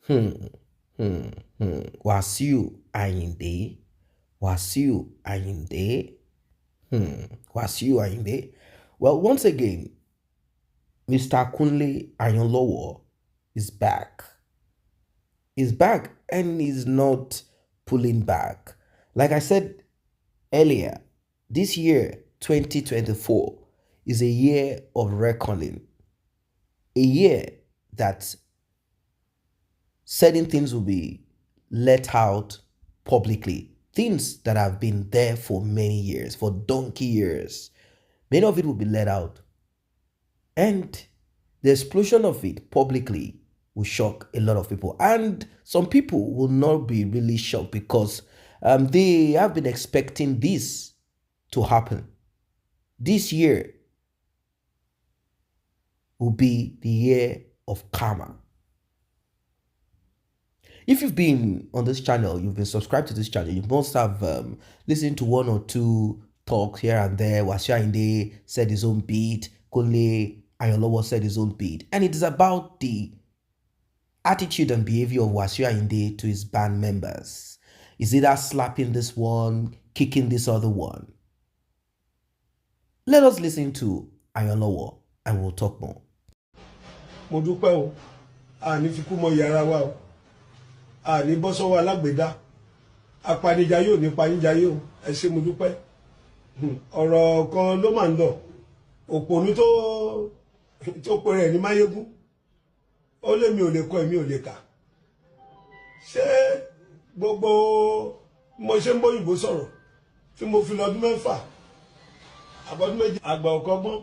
Hmm, WASIU AYINDE. WASIU AYINDE. WASIU AYINDE. Well, once again, Mr. KUNLE AYANLOWO is back. He's back and he's not pulling back. Like I said earlier, this year, 2024, is a year of reckoning. A year that certain things will be let out publicly. Things that have been there for many years, for donkey years. Many of it will be let out. And the explosion of it publicly will shock a lot of people. And some people will not be really shocked because they have been expecting this to happen. This year will be the year of karma. If you've been on this channel, you've been subscribed to this channel, you must have listened to one or two talks here and there. WASIU AYINDE said his own beat, KUNLE AYANLOWO said his own beat. And it is about the attitude and behavior of WASIU AYINDE to his band members. Is either slapping this one, kicking this other one. Let us listen to AYANLOWO and we'll talk more. Mo dúpẹ́ o, àní fi kú mọ yàrá wa o, àní bọ́ sọ́wọ́ alágbèdá, apanijayé ò ní panijayé o, ẹ ṣé mo dúpẹ́. Ọ̀rọ̀ kan ló máa ń lọ, òpònú tó pe rẹ̀ ní Máyégún, ó lé mi ò lè kọ èmi ò lè kà. Ṣé gbogbo mo ṣe ń bóyìnbó sọ̀rọ̀ tí mo fi lọ́dún 6 àbọ̀dún 7 àgbà ọ̀kọ́gbọ́n,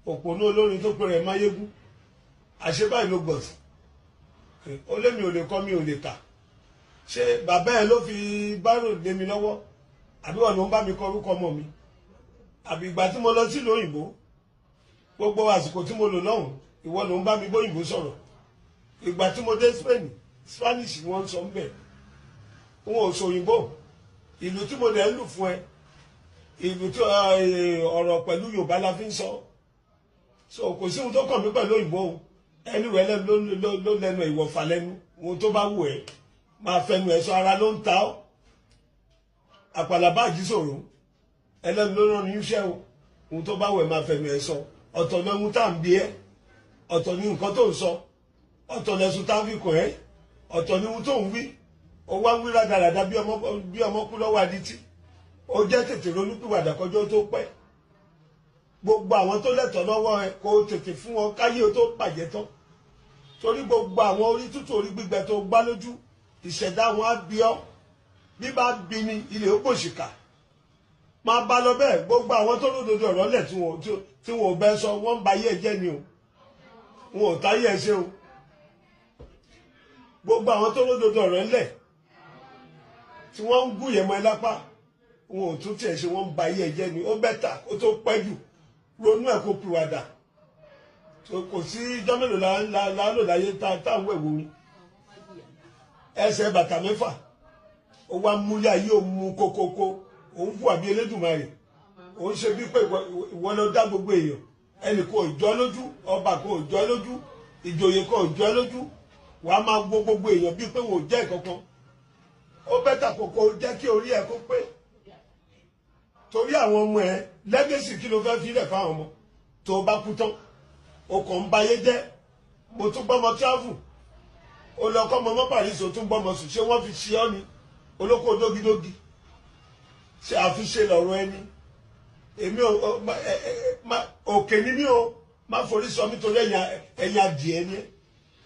òpònú olórin tó pe rẹ̀ Máyégún. Àṣebáyìí ló gbọ̀n sí ó lé mi ò lè kọ́ mi ò lè kà ṣé bàbá ẹ ló fi bárò lé mi lọ́wọ́ àbí wọn ló ń bá mi kọ orúkọ ọmọ mi àbí ìgbà tí mo lọ sílùú òyìnbó gbogbo àsìkò tí mo lò lọ́hùn ìwọ ló ń bá mi bóyìnbó sọ̀rọ̀ ìgbà tí mo dé Spain Spanish ni wọ́n ń sọ ń bẹ̀ wọn ò sọ òyìnbó ìlú tí mo dẹ̀ ń lù fún ẹ ìlú tí ọ̀rọ̀ pẹ̀lú Yorùbá la fi ń sọ so kò sí ohun tó kàn mí pẹ̀lú òyìnbó o ẹni rẹ ló lẹ́nu ìwọ̀fà lẹ́nu ohun tó bá wù ẹ́ máa fẹnu ẹ̀ sọ ara ló ń ta ọ́ àpàlàbá àjíṣòro ẹlẹ́nu ló rán ní iṣẹ́ o ohun tó bá wù ẹ́ máa fẹnu ẹ̀ sọ ọ̀tọ̀ lẹ́hun tá à ń bí ẹ́ ọ̀tọ̀ ní nǹkan tó ń sọ ọ̀tọ̀ lẹ́sùn tá à ń fi kàn ẹ́ ọ̀tọ̀ ní ohun tó ń wí ó wá ń wí rádaràda bí ọmọ kú lọ́wọ́ adití ó jẹ́ tètè ronúpìwàdà kọjọ́ tó pẹ́ gbogbo àwọn tó lẹ́tọ̀ọ́ lọ́wọ́ ẹ kó tètè fún wọn káyé o tó bàjẹ́ tán torí gbogbo àwọn orí tútù orí gbígbẹ tó gbá lójú ìṣẹ̀dá wọn á bí ọ́ bí bá bí ni ilé ó pòṣìkà máa bá lọ bẹ́ẹ̀ gbogbo àwọn tó lódodo ọ̀rọ̀ lẹ̀ tí wọn ò bẹ́ sọ wọ́n ń ba ayé ẹ jẹ́ ni o wọn ò táyé ẹ ṣe o gbogbo àwọn tó lódodo ọ̀rọ̀ lẹ̀ tí wọ́n ń gúnyẹ̀ mọ́ ẹ lápá wọn ò tún tiẹ̀ ṣe wọ́n ń ba ayé ẹ jẹ́ ni ó bẹ́tà kó tó pẹ́ jù ronú ẹ̀ kó pìwàdà kò sí ijọ́ mélòó lálò láyé táwọn ẹ̀wò mi ẹsẹ̀ bàtà 6 ó wá múlẹ̀ ayé òun mú kókókó òun fún àbí Elédùmarè òun ṣe bí pé ìwọ ló dá gbogbo èèyàn ẹnì kan ò jọ lójú ọba kan ò jọ lójú ìjòyè kan ò jọ lójú wàá máa gbọ́ gbogbo èèyàn bíi pé wọn ò jẹ́ ìkankan ó bẹ́tà kókó jẹ́ kí orí ẹ̀ kó pé torí àwọn ọmọ ẹ lẹ́gẹ̀sì kí ló fẹ́ fi lẹ̀ fáwọn ọmọ tó bá kú tán o kàn ń bayé jẹ́ mo tún gbọ́mọ travel o lọ kọ́ ọmọ Paris o tún gbọ́mọ sùn ṣé wọ́n fi ṣe ọ́ ni olóko dógidógi ṣe àfiṣe lọ́rọ̀ ẹni èmi òkè ni mí o má forí sọ mí torí ẹ̀yìn adìẹ ni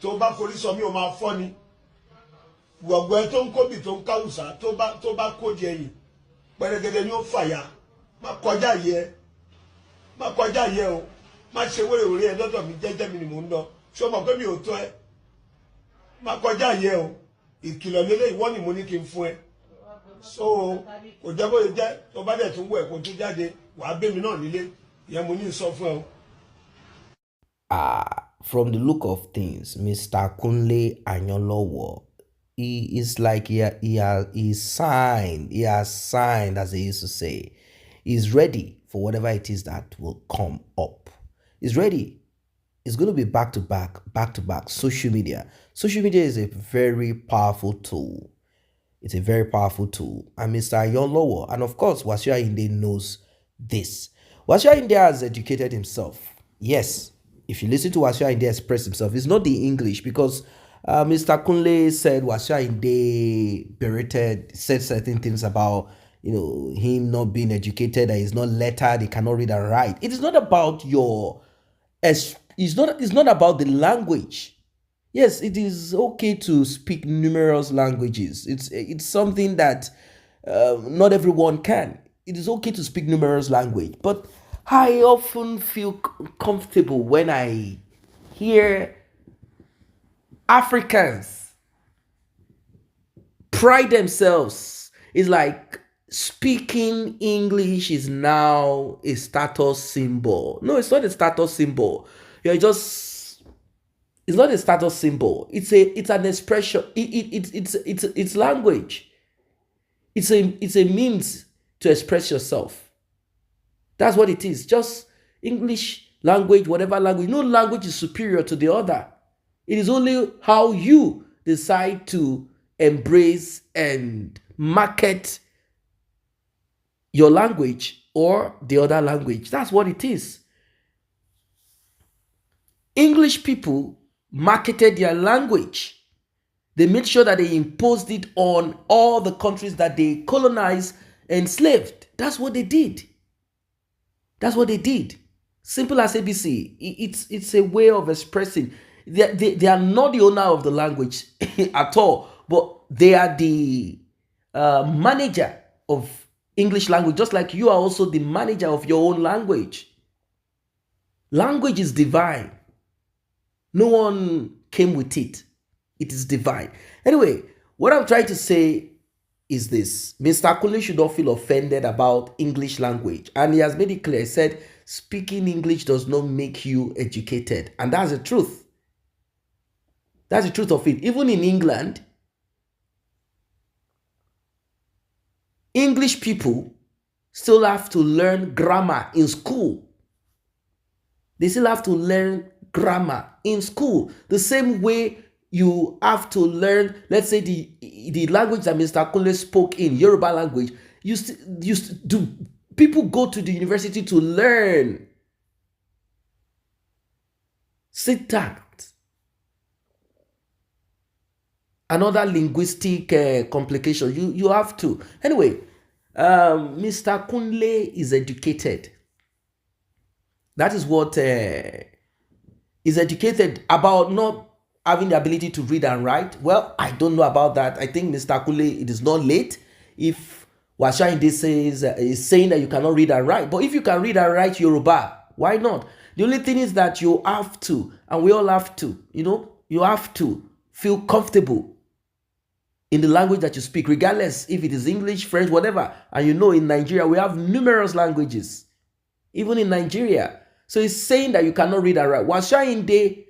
tó bá forí sọ mí o máa fọ́ ni gbọ̀gbọ́ ẹ tó ń kóbì tó ń káwùsà tó bá kó di ẹ̀yìn pẹ̀rẹ̀gẹ̀dẹ̀ ni ó fàyà má kọjá yẹ o má ṣe wéréwéré ẹ lọ́dọ̀ mi jẹ́jẹ́ mi ni mò ń lọ ṣé o mọ̀ pé mi ò tó ẹ má kọjá yẹ o ìkìlọ̀ lélẹ̀ ìwọ ni mo ní kí n fún ẹ so kò jẹ́ bóyá jẹ́ tó bá dẹ̀ tún wọ̀ ẹ̀ kó tún jáde wàá bẹ́ mi náà nílé ìyẹn mo ní sọ fún ẹ o. From the look of things, Mr. KUNLE AYANLOWO, he is like he has signed, as they used to say. He's ready for whatever it is that will come up. He's ready It's going to be back to back, back to back. Social media. Social media is a very powerful tool. It's a very powerful tool. And Mr. AYANLOWO, and of course, WASIU AYINDE knows this. WASIU AYINDE has educated himself. Yes, if you listen to WASIU AYINDE express himself, it's not the English because Mr. KUNLE said WASIU AYINDE berated, said certain things about him not being educated, that he's not lettered, he cannot read and write. It is not about it's not about the language. Yes, it is okay to speak numerous languages. It's something that not everyone can. It is okay to speak numerous language, but I often feel comfortable when I hear Africans pride themselves. It's like speaking English is now a status symbol. No, it's not a status symbol. You're just it's not a status symbol. It's an expression. It's language. It's a means to express yourself. That's what it is. Just English language, whatever language. No language is superior to the other. It is only how you decide to embrace and market your language or the other language. That's what it is. English people marketed their language. They made sure that they imposed it on all the countries that they colonized and enslaved. That's what they did. That's what they did. Simple as ABC. It's a way of expressing. They are not the owner of the language at all, but they are the manager of English language, just like you are also the manager of your own language. Language is divine. No one came with it. It is divine. Anyway, what I'm trying to say is this. Mr. KUNLE should not feel offended about English language. And he has made it clear. He said, speaking English does not make you educated. And that's the truth. That's the truth of it. Even in England, English people still have to learn grammar in school. They still have to learn grammar in school. The same way you have to learn, let's say, the language that Mr. KUNLE spoke in, Yoruba language. People go to the university to learn syntax and other linguistic complications. You have to. Anyway, Mr. KUNLE is educated. That is what is educated about not having the ability to read and write. Well, I don't know about that. I think Mr. KUNLE, it is not late if WASIU AYINDE is saying that you cannot read and write. But if you can read and write Yoruba, why not? The only thing is that you have to, and we all have to, you have to feel comfortable in the language that you speak, regardless if it is English, French, whatever. And in Nigeria, we have numerous languages, even in Nigeria. So he's saying that you cannot read and write. WASIU AYINDE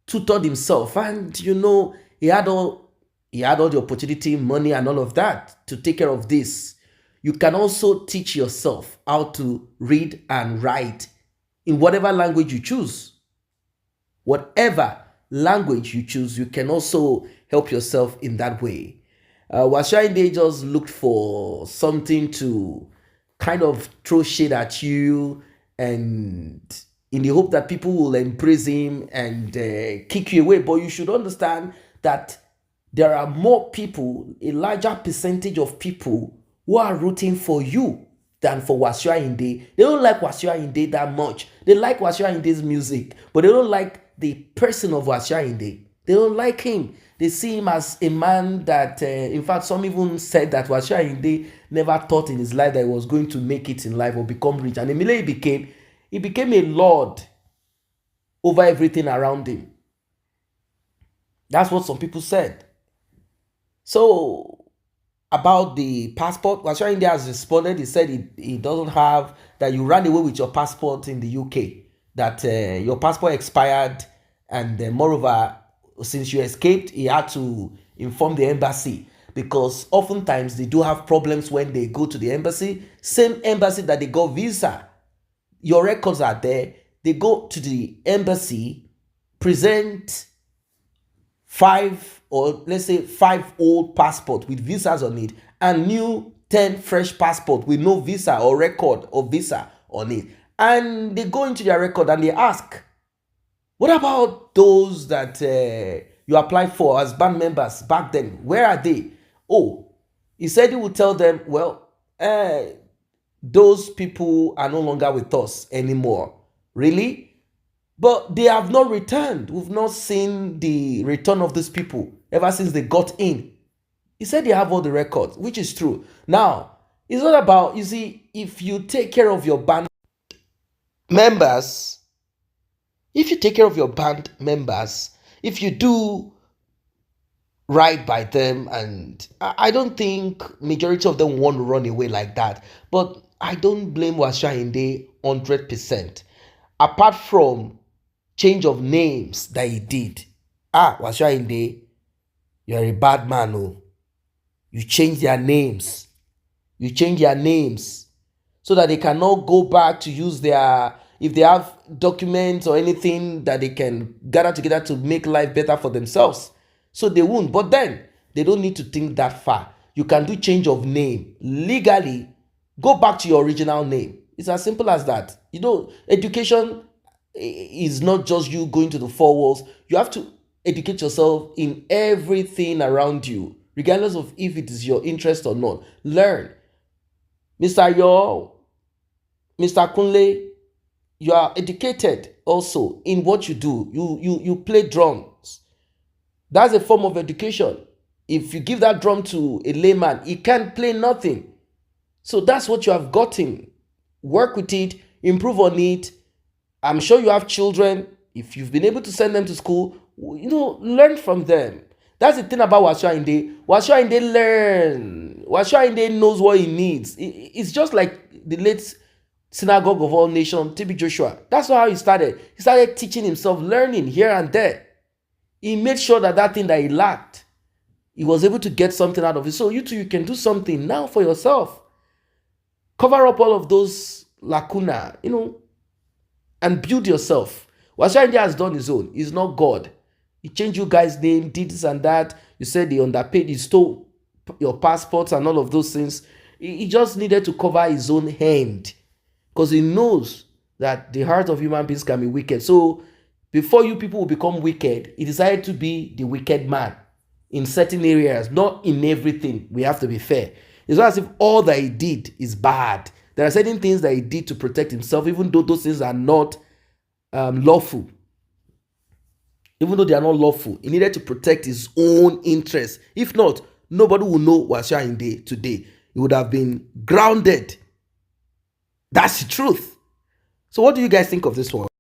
tutored himself, and he had all the opportunity, money, and all of that to take care of this. You can also teach yourself how to read and write in whatever language you choose. Whatever language you choose, you can also help yourself in that way. WASIU AYINDE just looked for something to kind of throw shade at you, and in the hope that people will embrace him and kick you away. But you should understand that there are more people, a larger percentage of people who are rooting for you than for WASIU AYINDE. They don't like WASIU AYINDE that much. They like WASIU AYINDE's music, but they don't like the person of WASIU AYINDE. They don't like him. They see him as a man that, in fact, some even said that WASIU AYINDE never thought in his life that he was going to make it in life or become rich. And immediately he became a lord over everything around him. That's what some people said. So, about the passport, WASIU AYINDE has responded. He said he doesn't have, that you ran away with your passport in the UK, that your passport expired, and moreover, since you escaped, he had to inform the embassy, because oftentimes they do have problems when they go to the embassy. Same embassy that they got visa, your records are there. They go to the embassy present 5, or let's say 5 old passport with visas on it, and new 10 fresh passport with no visa or record of visa on it, and they go into their record and they ask, what about those that you applied for as band members back then? Where are they? Oh, he said he would tell them, well, those people are no longer with us anymore. Really? But they have not returned. We've not seen the return of these people ever since they got in. He said they have all the records, which is true. Now, it's not about, you see, if you take care of your band members, if you take care of your band members, if you do right by them, and I don't think majority of them want to run away like that, but I don't blame WASIU Ayinde 100%. Apart from change of names that he did. WASIU Ayinde, you're a bad man. Oh. You change their names. You change their names so that they cannot go back to use their, if they have documents or anything that they can gather together to make life better for themselves. So they won't. But then they don't need to think that far. You can do change of name legally. Go back to your original name. It's as simple as that. You know, education is not just you going to the 4 walls. You have to educate yourself in everything around you, regardless of if it is your interest or not. Learn. Mr. Yo, Mr. KUNLE, you are educated also in what you do. You play drums. That's a form of education. If you give that drum to a layman, he can't play nothing. So that's what you have gotten. Work with it, improve on it. I'm sure you have children. If you've been able to send them to school, you know, learn from them. That's the thing about WASIU Ayinde. WASIU Ayinde learn. WASIU Ayinde knows what he needs. It's just like the late Synagogue of All Nations, TB Joshua. That's not how he started. He started teaching himself, learning here and there. He made sure that that thing that he lacked, he was able to get something out of it. So you too, you can do something now for yourself. Cover up all of those lacuna, you know, and build yourself. WASIU Ayinde has done his own. He's not God. He changed you guys' name, did this and that. You said they underpaid, he stole your passports and all of those things. He just needed to cover his own hand, because he knows that the heart of human beings can be wicked. So before you people will become wicked, he decided to be the wicked man in certain areas, not in everything. We have to be fair. It's not as if all that he did is bad. There are certain things that he did to protect himself, even though those things are not lawful. Even though they are not lawful, he needed to protect his own interests. If not, nobody will know WASIU Ayinde today. He would have been grounded. That's the truth. So what do you guys think of this one?